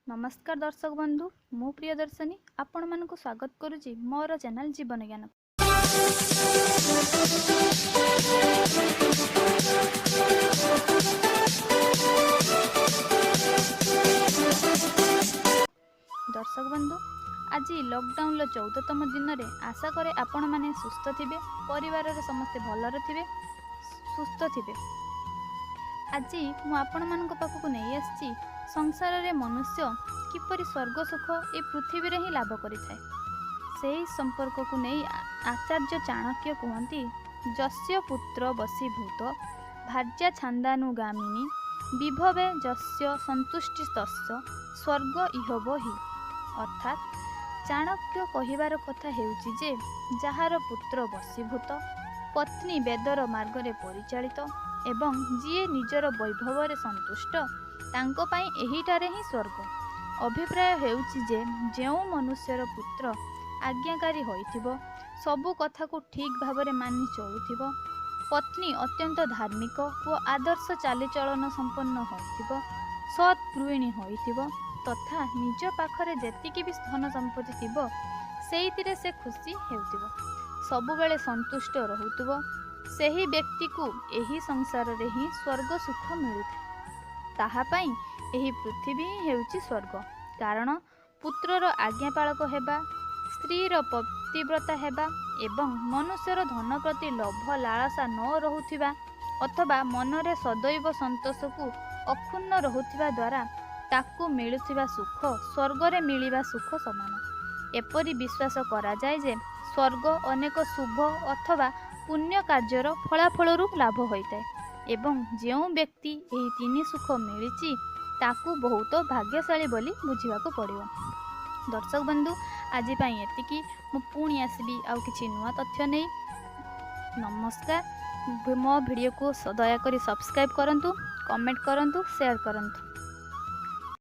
नमस्कार दर्शक बंधु मु प्रियदर्शनी आपण मानक स्वागत करुच्ची मोर चैनल जीवन ज्ञान। दर्शक बंधु आज लॉकडाउन 14तम दिन में आशा करे आपण माने सुस्थ थिबे, परिवार रे समस्ते भलरे थिबे, सुस्थ थिबे। आज मु आपण मानक पाखकु नै आछि संसार रे मनुष्य किपरि स्वर्ग सुख ए पृथ्वी रे ही लाभ करिथाय। सेही संपर्क को नै आचार्य चाणक्य कहती जस्य पुत्र वशीभूत भार्या छान्दानुगामिनी विभवे जस्य संतुष्टि तस्य स्वर्ग इहब हि। अर्थात चाणक्य कहिबार कथा हेउछि जे जहार पुत्र वशीभूत, पत्नी वेदर मार्ग रे परिचालित एवं जीए निजर वैभव रे संतुष्ट तांको पाई एहिटारे ही स्वर्ग। अभिप्राय हेउछि जे जेउ मनुष्यर पुत्र आज्ञाकारी होइथिबो, सबु कथा को ठीक भावरे मानि चलुथिबो, पत्नी अत्यंत धार्मिक व आदर्श चालीचलन संपन्न होइथिबो, सत् गृहिणी होइथिबो तथा निज पाखरे जेतिकी भी धन संपत्ति थिबो सेइतिरे से खुशी हेउथिबो, सबु बेले संतुष्ट रहुथिबो, सेही व्यक्ति को एही संसार रे ही स्वर्ग सुख मिलिଥାଏ। ताहा पाई एही पृथ्वी ही हेउछि स्वर्ग। कारण पुत्रर आज्ञापालक हेबा, स्त्रीर पतिव्रता हेबा एवं मनुष्यर धन प्रति लोभ लालसा न रहुथिबा अथवा मनरे सदैव संतोष को अक्षुण्ण रहुथिबा द्वारा ताकू मिलुथिबा सुख स्वर्गरे मिलिबा सुख समान। एपरि विश्वास करा जाय जे स्वर्ग अनेक शुभ अथवा पुण्य कार्यर फलाफलरू लाभ होइताय एवं जेउ व्यक्ति एही तीन सुख मिलिछि ताकू बहुत भाग्यशाली बोली बुझिबाको पड़िबो। दर्शक बंधु आज पाई एतिकी मु पुणी आसबी आउ किछि नुआ तथ्य नै। नमस्कार। मो वीडियो को दया करी सब्सक्राइब करंतु, कमेंट करंतु, शेयर करंतु।